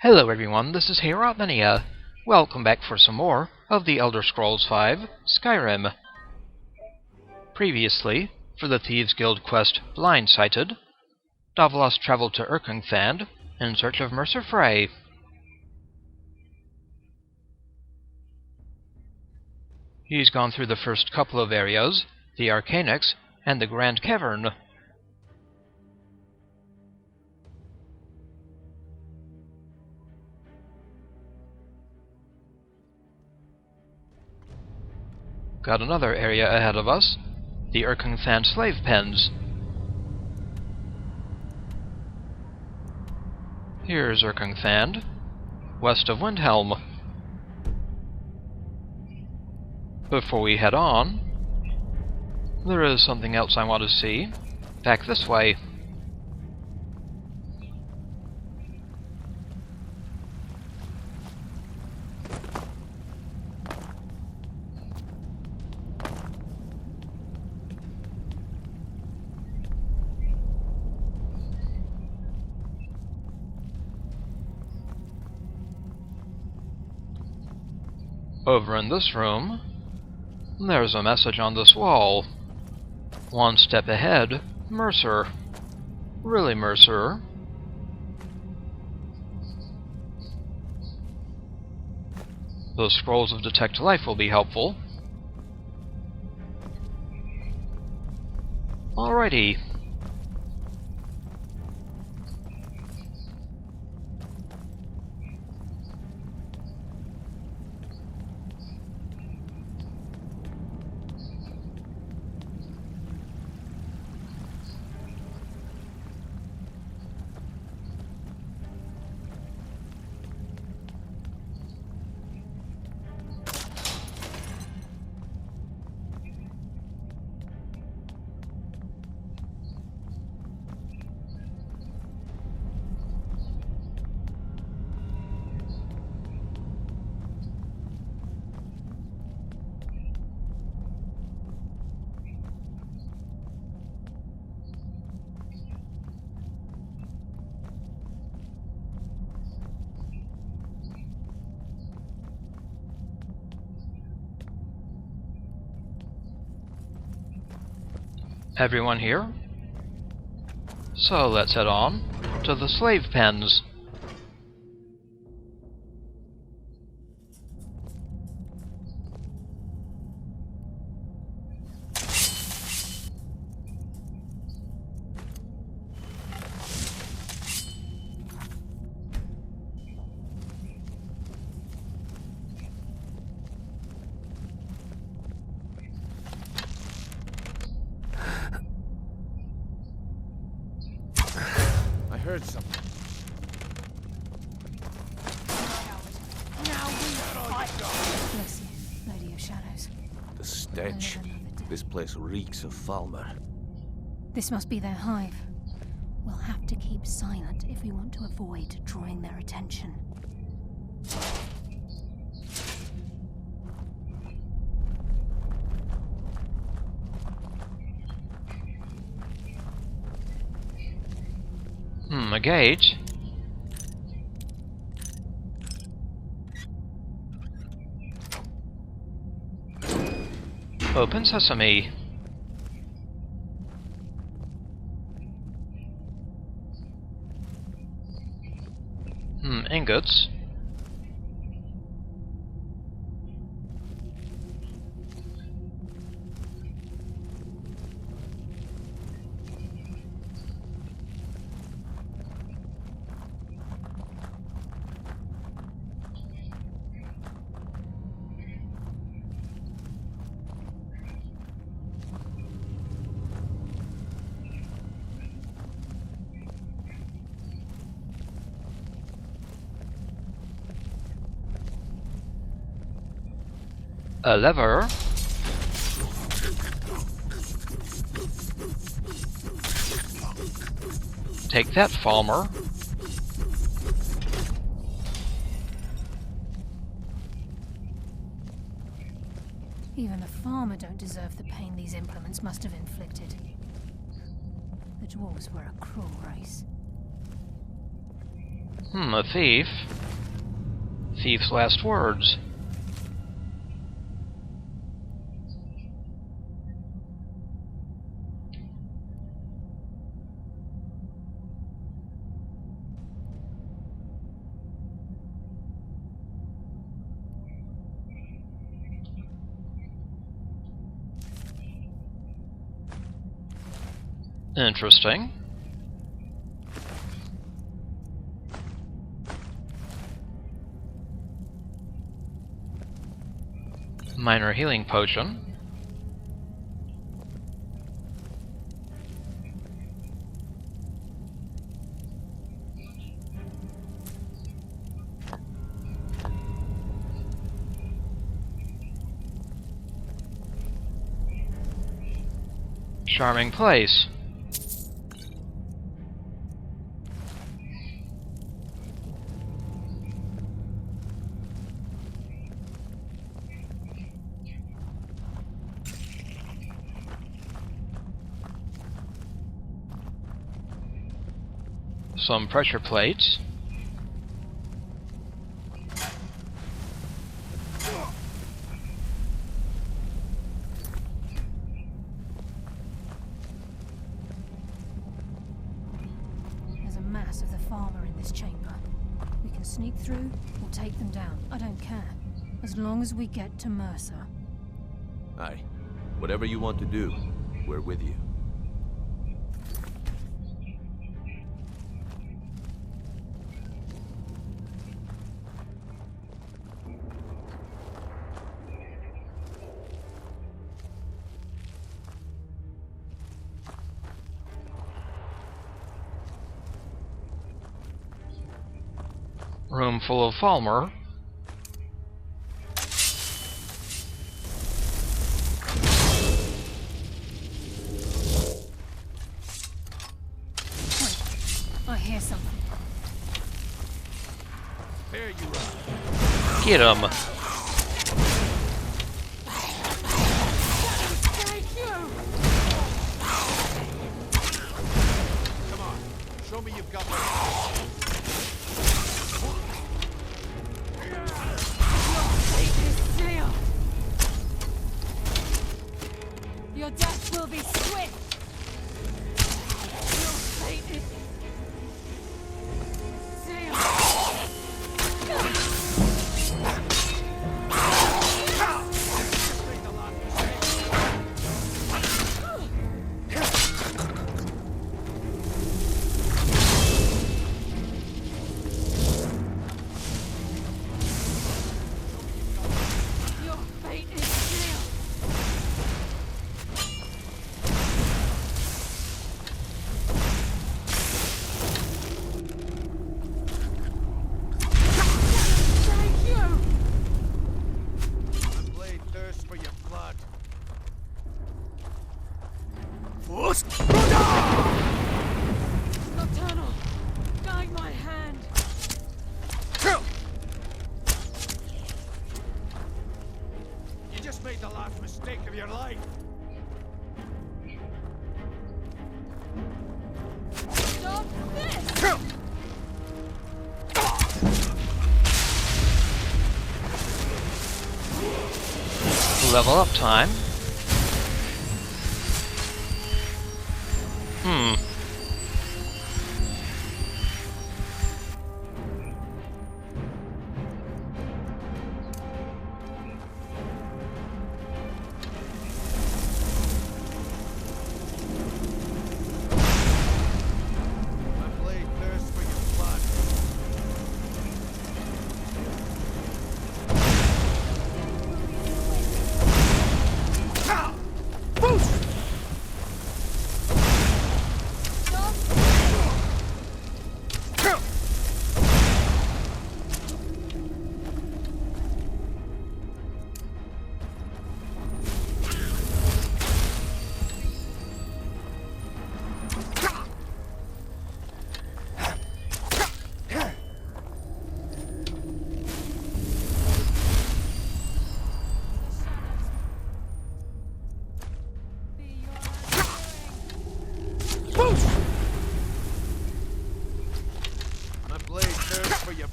Hello everyone, this is Irkngthand. Welcome back for some more of the Elder Scrolls V Skyrim. Previously, for the Thieves Guild quest Blindsighted, Davilas traveled to Irkngthand in search of Mercer Frey. He's gone through the first couple of areas, the Arcanex and the Grand Cavern. Got another area ahead of us, the Irkngthand Slave Pens. Here's Irkngthand, west of Windhelm. Before we head on, there is something else I want to see. Back this way. Over in this room, there's a message on this wall. One step ahead, Mercer. Really, Mercer? The scrolls of Detect Life will be helpful. Alrighty. Everyone here? So let's head on to the Slave Pens. Heard something. Bless you, Lady of Shadows. The stench. This place reeks of Falmer. This must be their hive. We'll have to keep silent if we want to avoid drawing their attention. A gate? Open sesame. Ingots. A lever. Take that, Falmer. Even a farmer don't deserve the pain these implements must have inflicted. The dwarves were a cruel race. A thief. Thief's last words. Interesting. Minor healing potion. Charming place. Some pressure plates. There's a mass of the Falmer in this chamber. We can sneak through or take them down. I don't care. As long as we get to Mercer. Aye. Whatever you want to do, we're with you. Room full of Falmer. Wait, I hear something. There you are. Get him. Come on, show me you've got one. Your death will be swift. Your fate is sealed. Your fate is sealed. Nocturnal, guide my hand. You just made the last mistake of your life. Stop this! Level up time. My blade thirsts for your blood.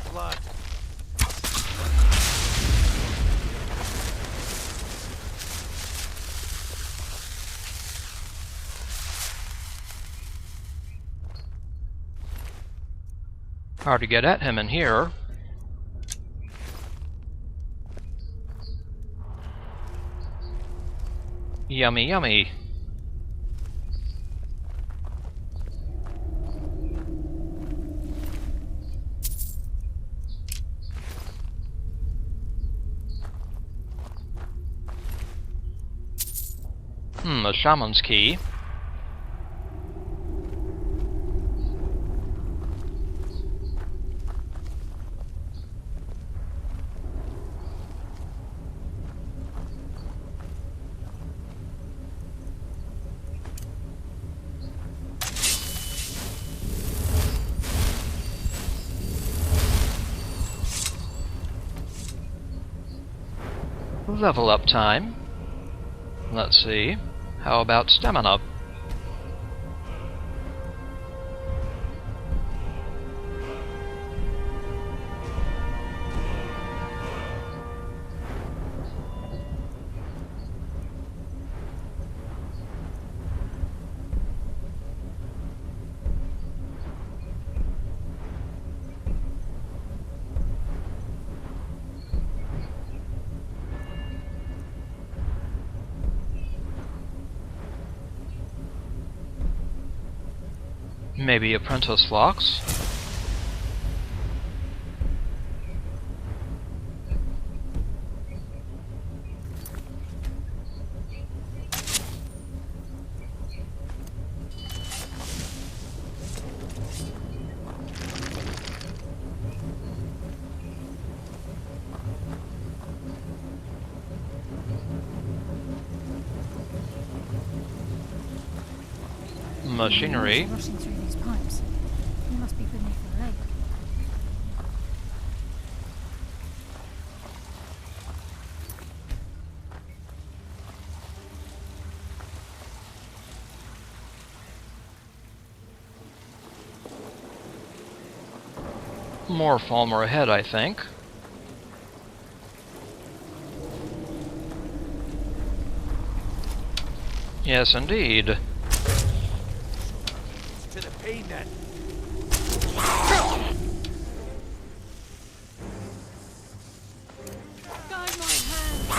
your blood. Hard to get at him in here. Yummy, yummy. A shaman's key. Level up time. Let's see. How about stamina? Maybe Apprentice Locks? Machinery. Rushing through these pipes. He must be beneath the lake. More Falmer ahead, I think. Yes, indeed. To the pain net. Guide my hand.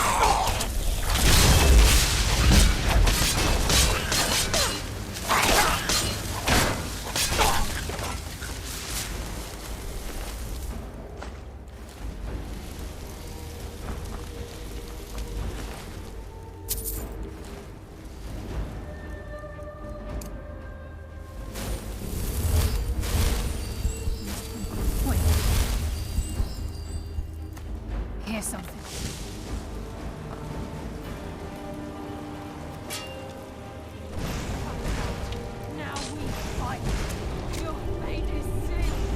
Here's something. Now we fight. Your fate is sealed.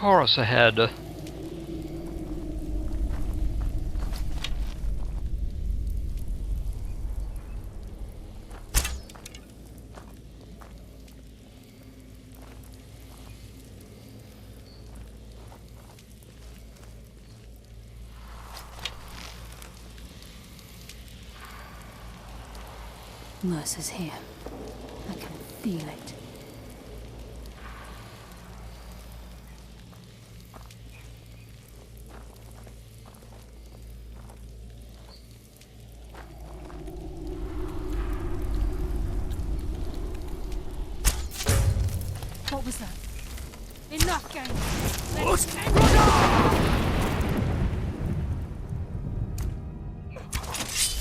Chaurus ahead. Mercer's here. I can feel it. What was that? Enough games! Let's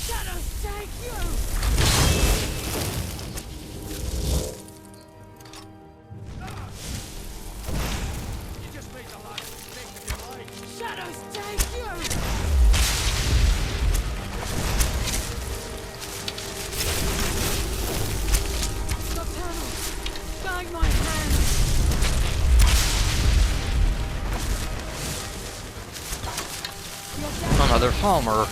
Shadows take you! You just made the last mistake of your life! Shadows Take you! Nocturnal! Guide my hand! Another Falmer.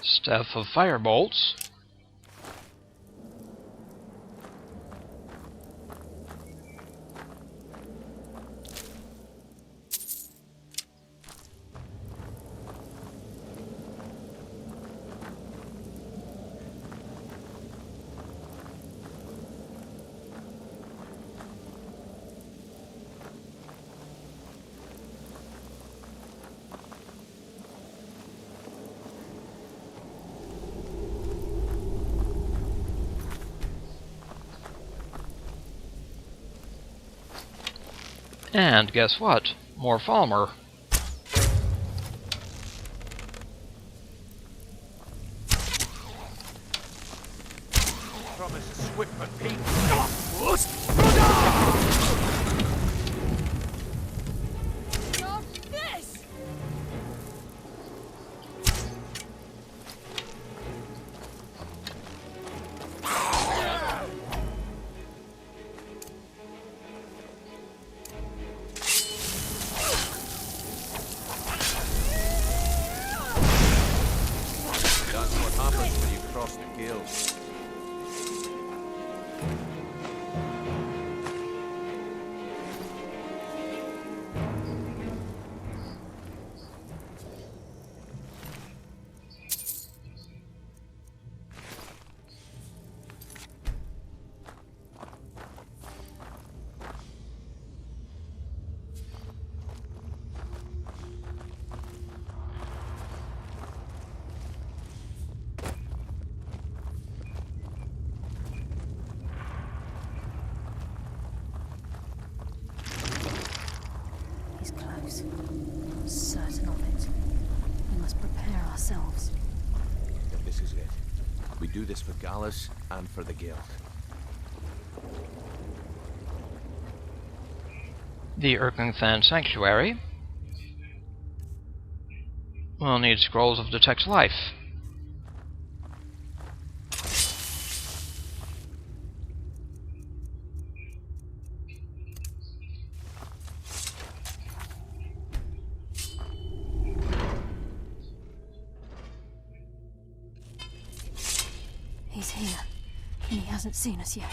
Staff of Firebolts. And guess what? More Falmer. Promise is swift but painful. Stop this! That's what happens when you cross the guild. He's close. I'm certain of it. We must prepare ourselves. Then this is it. We do this for Gallus and for the guild. The Irkngthand Sanctuary. We'll need scrolls of Detect Life. He's here, and he hasn't seen us yet.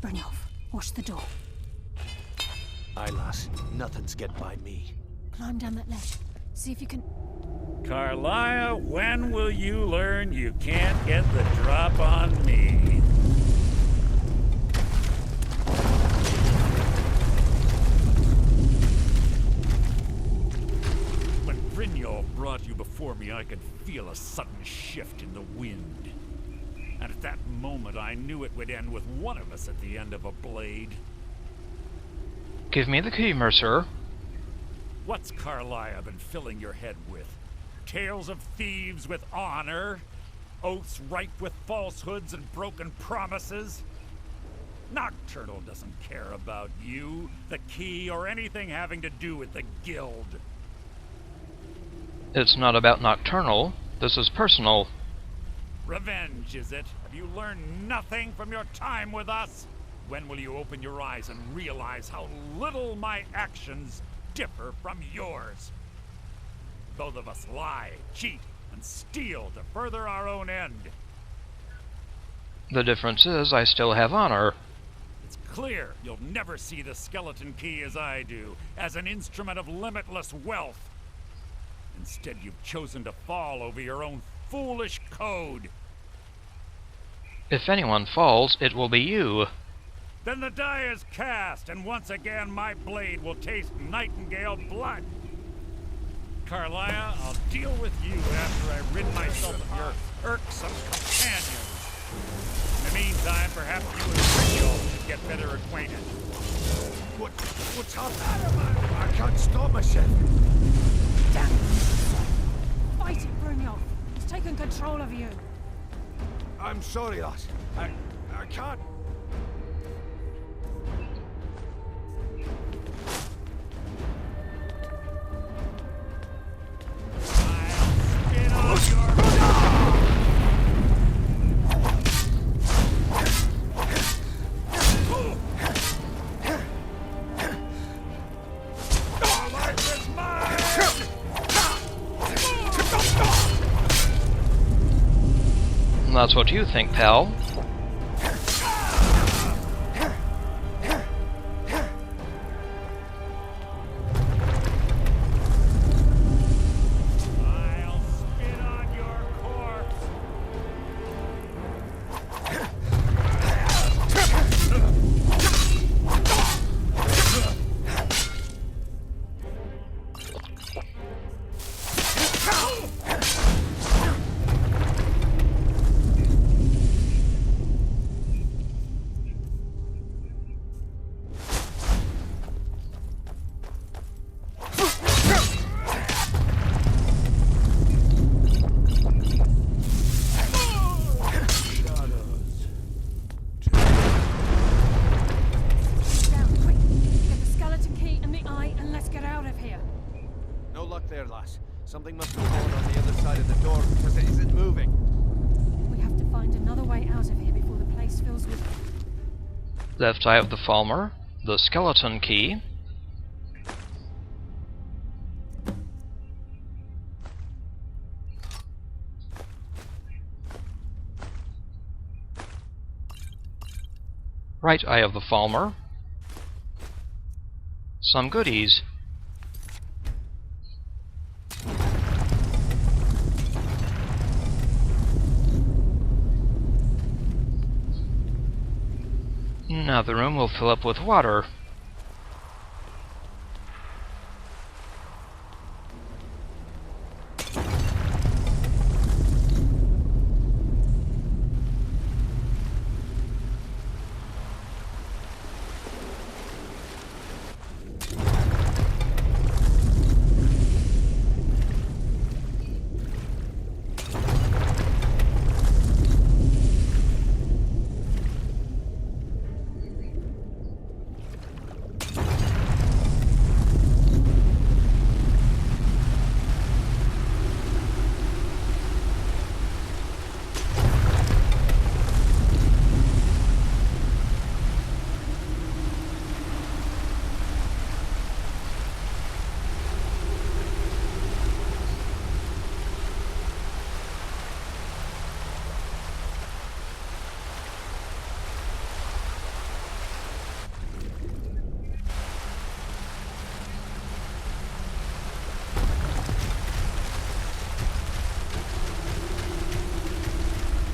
Brynjolf, watch the door. Aye, lass. Nothing's get by me. Climb down that ledge. See if you can... Karliah, when will you learn you can't get the drop on me? When Brynjolf brought you before me, I could feel a sudden shift in the wind. And at that moment, I knew it would end with one of us at the end of a blade. Give me the key, Mercer. What's Karliah been filling your head with? Tales of thieves with honor? Oaths ripe with falsehoods and broken promises? Nocturnal doesn't care about you, the key, or anything having to do with the guild. It's not about Nocturnal. This is personal. Revenge, is it? Have you learned nothing from your time with us? When will you open your eyes and realize how little my actions differ from yours? Both of us lie, cheat, and steal to further our own end. The difference is I still have honor. It's clear you'll never see the skeleton key as I do, as an instrument of limitless wealth. Instead, you've chosen to fall over your own foolish code. If anyone falls, it will be you. Then the die is cast, and once again my blade will taste nightingale blood. Karliah, I'll deal with you after I rid myself of your irksome companions. In the meantime, perhaps you and Brynjolf should get better acquainted. What's happening? I can't stop myself. Damn it! Fight it, Brynjolf. It's taken control of you. I'm sorry, lass. I can't. That's what you think, pal. I'll spit on your corpse. Something must have fallen on the other side of the door because it isn't moving. We have to find another way out of here before the place fills with... Left eye of the Falmer, the skeleton key. Right eye of the Falmer. Some goodies. Now the room will fill up with water.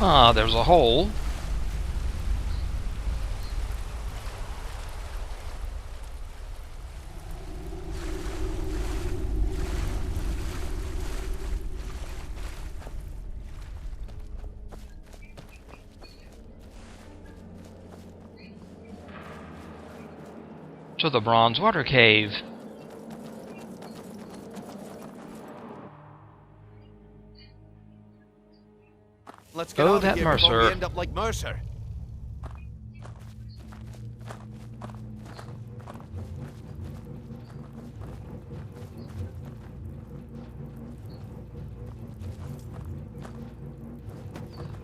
Ah, there's a hole. To the bronze water cave. Let's get Oh, out that of here before Mercer. we end up like Mercer.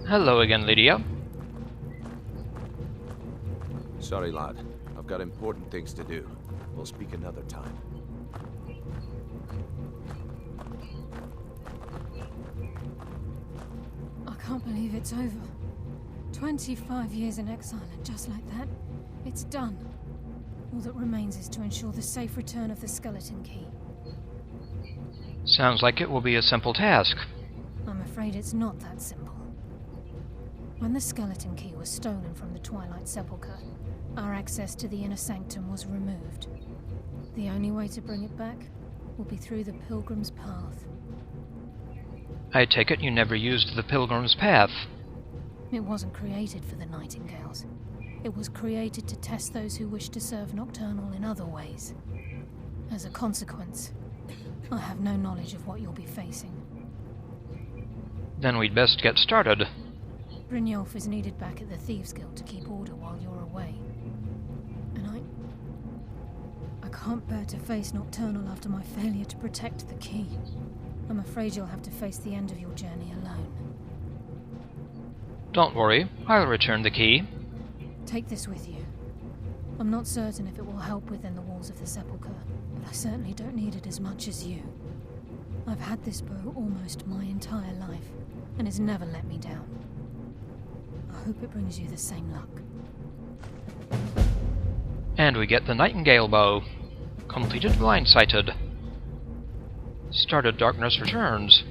Hello again, Lydia. Sorry, lad. I've got important things to do. We'll speak another time. I can't believe it's over. 25 years in exile, and just like that, it's done. All that remains is to ensure the safe return of the skeleton key. Sounds like it will be a simple task. I'm afraid it's not that simple. When the skeleton key was stolen from the Twilight Sepulchre, Our access to the inner sanctum was removed. The only way to bring it back will be through the Pilgrim's Path. I take it you never used the Pilgrim's Path. It wasn't created for the Nightingales. It was created to test those who wish to serve Nocturnal in other ways. As a consequence, I have no knowledge of what you'll be facing. Then we'd best get started. Brynjolf is needed back at the Thieves Guild to keep order while you're away. And I can't bear to face Nocturnal after my failure to protect the key. I'm afraid you'll have to face the end of your journey alone. Don't worry, I'll return the key. Take this with you. I'm not certain if it will help within the walls of the Sepulchre, but I certainly don't need it as much as you. I've had this bow almost my entire life, and it's never let me down. I hope it brings you the same luck. And we get the Nightingale bow. Completed Blindsighted. Started Darkness Returns.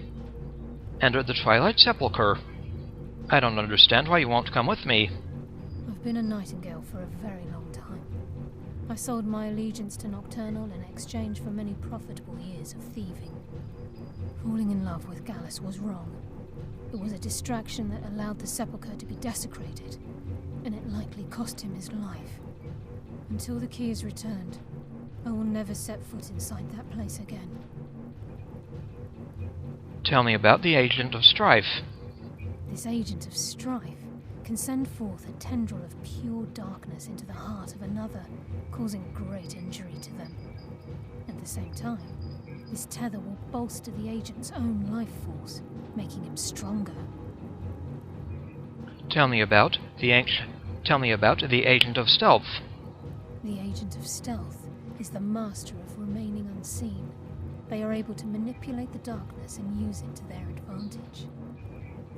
Entered the Twilight Sepulchre. I don't understand why you won't come with me. I've been a Nightingale for a very long time. I sold my allegiance to Nocturnal in exchange for many profitable years of thieving. Falling in love with Gallus was wrong. It was a distraction that allowed the Sepulchre to be desecrated, and it likely cost him his life. Until the key is returned, I will never set foot inside that place again. Tell me about the Agent of Strife. This Agent of Strife can send forth a tendril of pure darkness into the heart of another, causing great injury to them. At the same time, this tether will bolster the agent's own life force, making him stronger. Tell me about the Agent of Stealth. The Agent of Stealth is the master of remaining unseen. They are able to manipulate the darkness and use it to their advantage.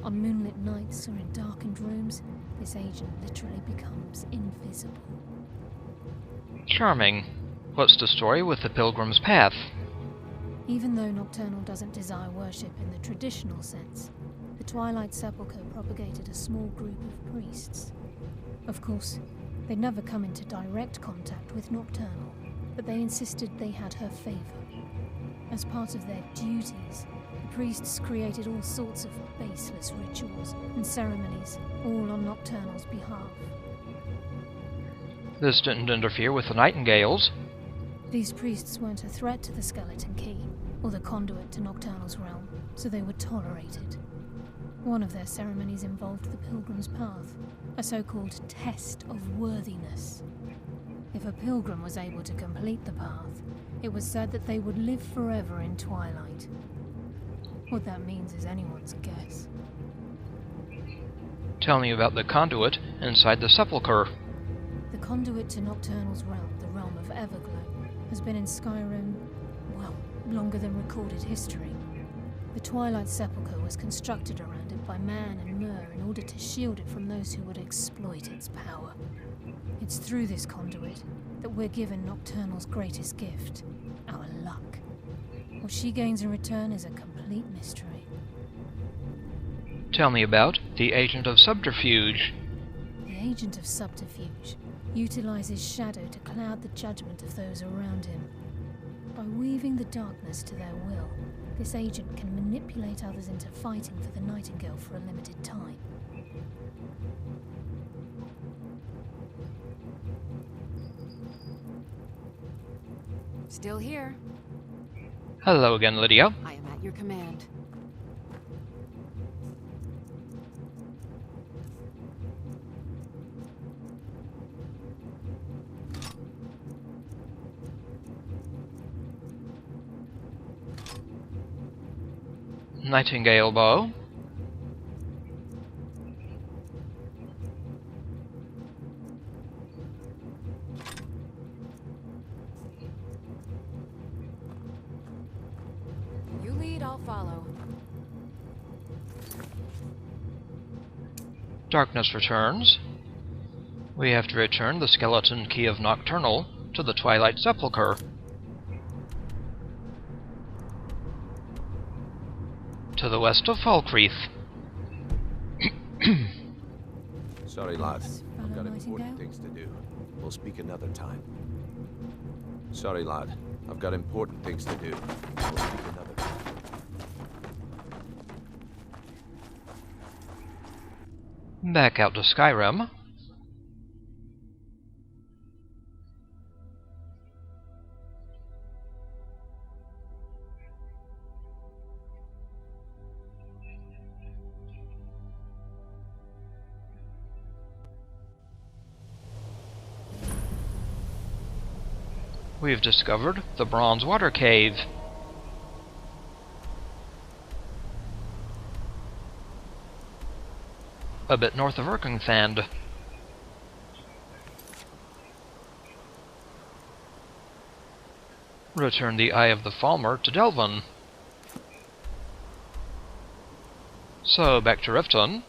On moonlit nights or in darkened rooms, this agent literally becomes invisible. Charming. What's the story with the Pilgrim's Path? Even though Nocturnal doesn't desire worship in the traditional sense, the Twilight Sepulchre propagated a small group of priests. Of course, they'd never come into direct contact with Nocturnal, but they insisted they had her favor. As part of their duties, the priests created all sorts of baseless rituals and ceremonies, all on Nocturnal's behalf. This didn't interfere with the Nightingales. These priests weren't a threat to the Skeleton Key, or the conduit to Nocturnal's realm, so they were tolerated. One of their ceremonies involved the Pilgrim's Path, a so-called test of worthiness. If a pilgrim was able to complete the path, it was said that they would live forever in Twilight. What that means is anyone's guess. Tell me about the conduit inside the Sepulchre. The conduit to Nocturnal's realm, the realm of Everglow, has been in Skyrim, well, longer than recorded history. The Twilight Sepulchre was constructed around it by Man and Mer in order to shield it from those who would exploit its power. It's through this conduit that we're given Nocturnal's greatest gift, our luck. What she gains in return is a complete mystery. Tell me about the Agent of Subterfuge. The Agent of Subterfuge utilizes shadow to cloud the judgment of those around him. By weaving the darkness to their will, this agent can manipulate others into fighting for the Nightingale for a limited time. Still here. Hello again, Lydia. I am at your command. Nightingale bow. You lead, I'll follow. Darkness returns. We have to return the skeleton key of Nocturnal to the Twilight Sepulchre. To the west of Falkreath. Sorry, lads. I've got Nightingale? important things to do. We'll speak another time. Sorry, lad. I've got important things to do. We'll speak another time. Back out to Skyrim. We've discovered the Bronze Water Cave. A bit north of Irkngthand. Return the Eye of the Falmer to Delvin. So, back to Riften.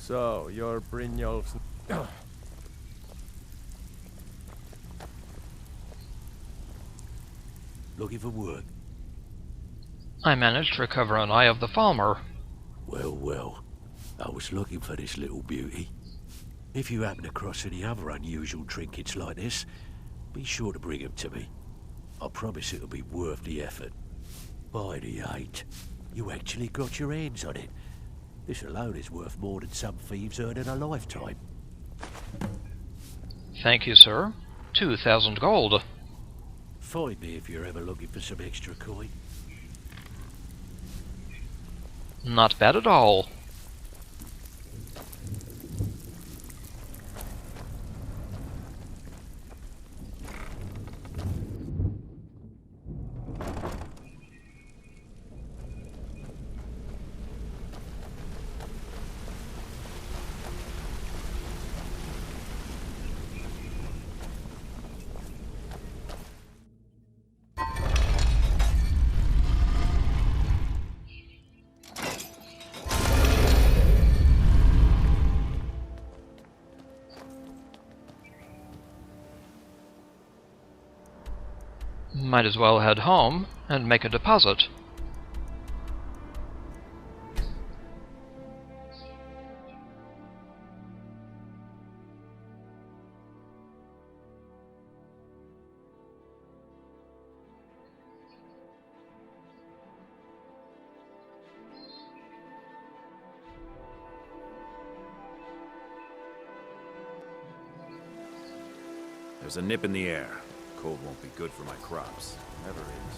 So, you're Brynjolf's... Looking for work? I managed to recover an Eye of the Falmer. Well, well. I was looking for this little beauty. If you happen across any other unusual trinkets like this, be sure to bring them to me. I promise it'll be worth the effort. By the 8, you actually got your hands on it. This alone is worth more than some thieves earn in a lifetime. Thank you, sir. 2,000 gold. Find me if you're ever looking for some extra coin. Not bad at all. Might as well head home and make a deposit. There's a nip in the air. Cold won't be good for my crops. Never is.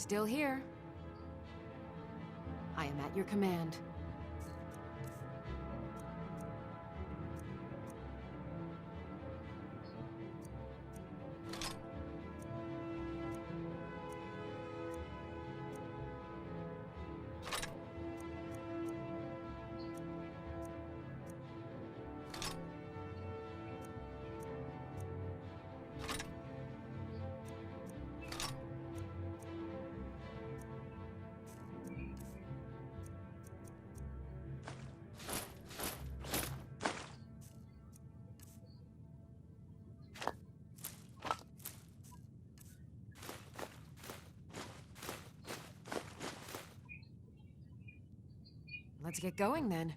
Still here. I am at your command. Let's get going then.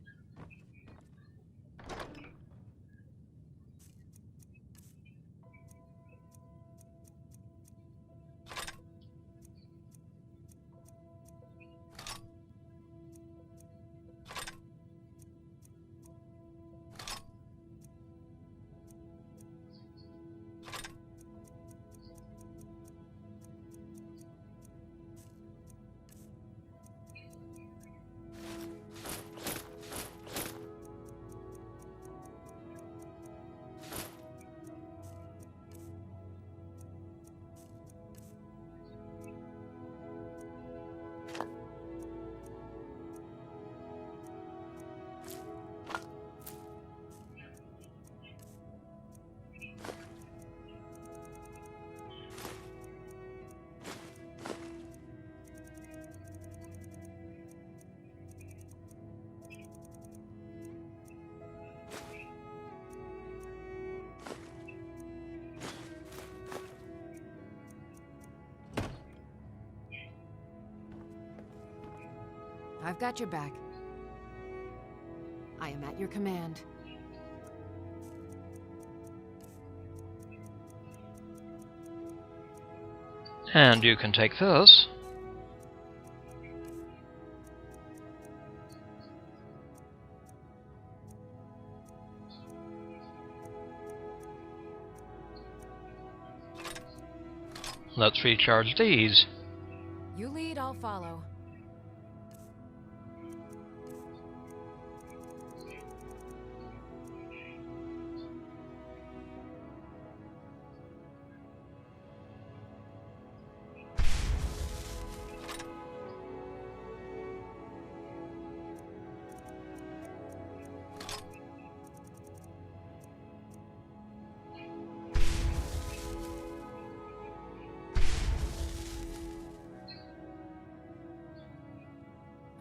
I've got your back. I am at your command. And you can take this. Let's recharge these. You lead, I'll follow.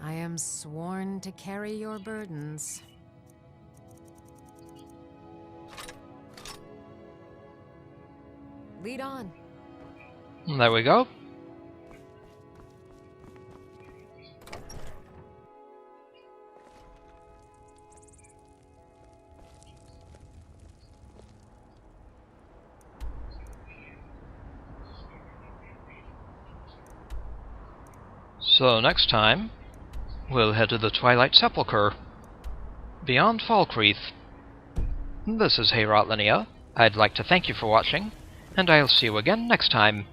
I am sworn to carry your burdens. Lead on. There we go. So next time, we'll head to the Twilight Sepulchre, beyond Falkreath. This is Heorot Linea. I'd like to thank you for watching, and I'll see you again next time.